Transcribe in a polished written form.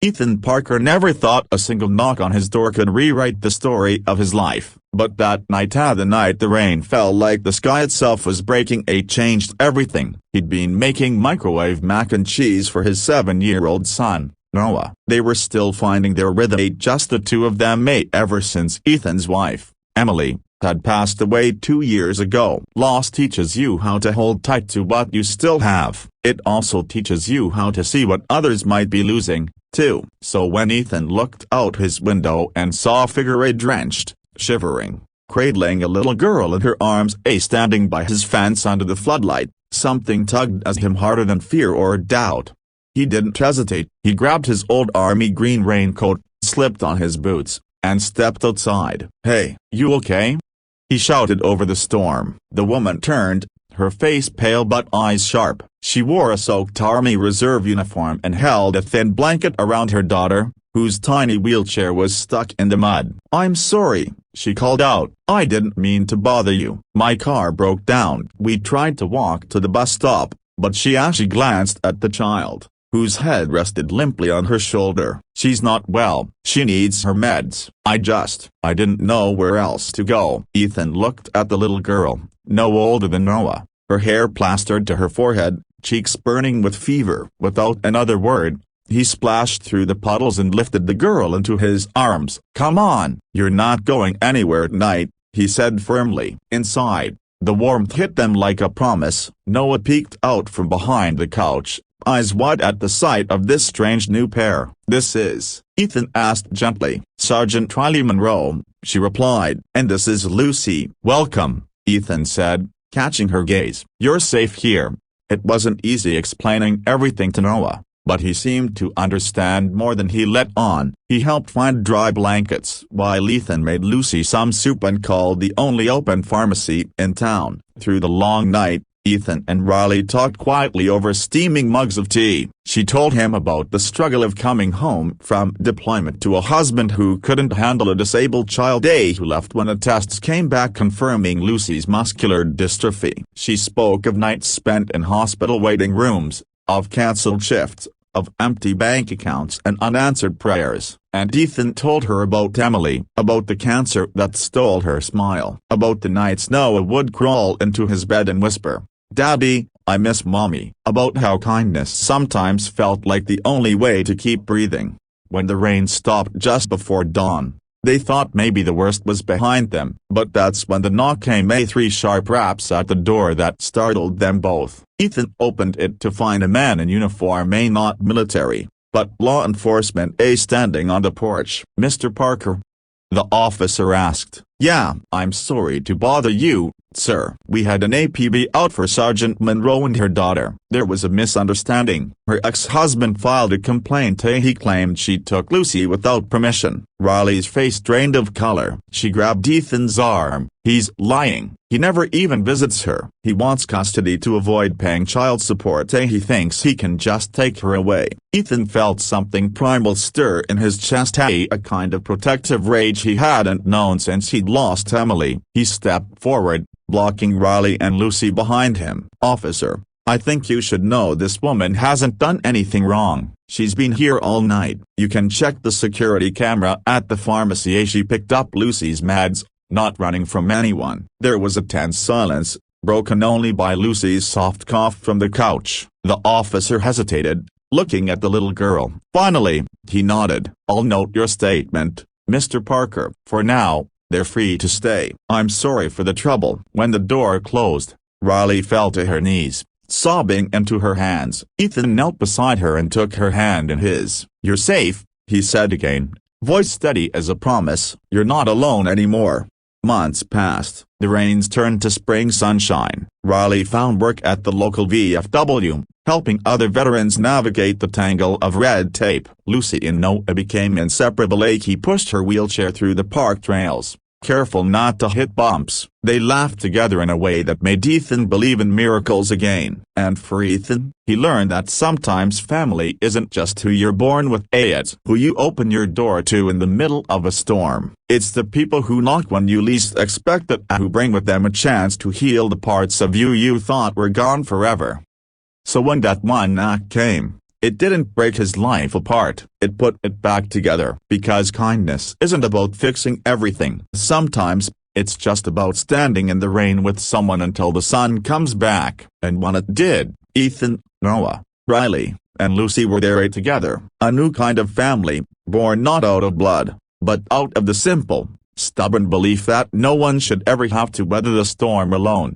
Ethan Parker never thought a single knock on his door could rewrite the story of his life, but that night, the night the rain fell like the sky itself was breaking, it changed everything. He'd been making microwave mac and cheese for his 7-year-old son, Noah. They were still finding their rhythm, just the two of them, ever since Ethan's wife, Emily, had passed away 2 years ago. Loss teaches you how to hold tight to what you still have. It also teaches you how to see what others might be losing, too. So when Ethan looked out his window and saw a figure, drenched, shivering, cradling a little girl in her arms, standing by his fence under the floodlight, something tugged at him harder than fear or doubt. He didn't hesitate. He grabbed his old army green raincoat, slipped on his boots, and stepped outside. "Hey, you okay?" he shouted over the storm. The woman turned, her face pale but eyes sharp. She wore a soaked Army Reserve uniform and held a thin blanket around her daughter, whose tiny wheelchair was stuck in the mud. "I'm sorry," she called out. "I didn't mean to bother you. My car broke down." We tried to walk to the bus stop, but she glanced at the child, whose head rested limply on her shoulder. "She's not well. She needs her meds." I didn't know where else to go." Ethan looked at the little girl, no older than Noah, her hair plastered to her forehead, cheeks burning with fever. Without another word, he splashed through the puddles and lifted the girl into his arms. "Come on, you're not going anywhere tonight," he said firmly. Inside, the warmth hit them like a promise. Noah peeked out from behind the couch, eyes wide at the sight of this strange new pair. "This is," Ethan asked gently. "Sergeant Riley Monroe," she replied. "And this is Lucy." "Welcome," Ethan said, catching her gaze. "You're safe here." It wasn't easy explaining everything to Noah, but he seemed to understand more than he let on. He helped find dry blankets while Ethan made Lucy some soup and called the only open pharmacy in town. Through the long night, Ethan and Riley talked quietly over steaming mugs of tea. She told him about the struggle of coming home from deployment to a husband who couldn't handle a disabled child, who left when the tests came back confirming Lucy's muscular dystrophy. She spoke of nights spent in hospital waiting rooms, of cancelled shifts, of empty bank accounts and unanswered prayers. And Ethan told her about Emily, about the cancer that stole her smile, about the nights Noah would crawl into his bed and whisper, "Daddy, I miss Mommy," about how kindness sometimes felt like the only way to keep breathing. When the rain stopped just before dawn, they thought maybe the worst was behind them. But that's when the knock came, 3 sharp raps at the door that startled them both. Ethan opened it to find a man in uniform, not military, but law enforcement, standing on the porch. "Mr. Parker?" the officer asked. "Yeah, I'm sorry to bother you, sir. We had an APB out for Sergeant Monroe and her daughter. There was a misunderstanding. Her ex-husband filed a complaint. He claimed she took Lucy without permission." Riley's face drained of color. She grabbed Ethan's arm. "He's lying. He never even visits her. He wants custody to avoid paying child support. He thinks he can just take her away." Ethan felt something primal stir in his chest, a kind of protective rage he hadn't known since he'd lost Emily. He stepped forward, blocking Riley and Lucy behind him. "Officer, I think you should know this woman hasn't done anything wrong. She's been here all night. You can check the security camera at the pharmacy." She picked up Lucy's meds, not running from anyone. There was a tense silence, broken only by Lucy's soft cough from the couch. The officer hesitated, looking at the little girl. Finally, he nodded. "I'll note your statement, Mr. Parker. For now, they're free to stay." "I'm sorry for the trouble." When the door closed, Riley fell to her knees, sobbing into her hands. Ethan knelt beside her and took her hand in his. "You're safe," he said again, voice steady as a promise. "You're not alone anymore." Months passed. The rains turned to spring sunshine. Riley found work at the local VFW, helping other veterans navigate the tangle of red tape. Lucy and Noah became inseparable. He pushed her wheelchair through the park trails, careful not to hit bumps. They laughed together in a way that made Ethan believe in miracles again. And for Ethan, he learned that sometimes family isn't just who you're born with, it's who you open your door to in the middle of a storm. It's the people who knock when you least expect it, who bring with them a chance to heal the parts of you thought were gone forever. So when that one knock came, It didn't break his life apart, it put it back together. Because kindness isn't about fixing everything. Sometimes, it's just about standing in the rain with someone until the sun comes back. And when it did, Ethan, Noah, Riley, and Lucy were there together. A new kind of family, born not out of blood, but out of the simple, stubborn belief that no one should ever have to weather the storm alone.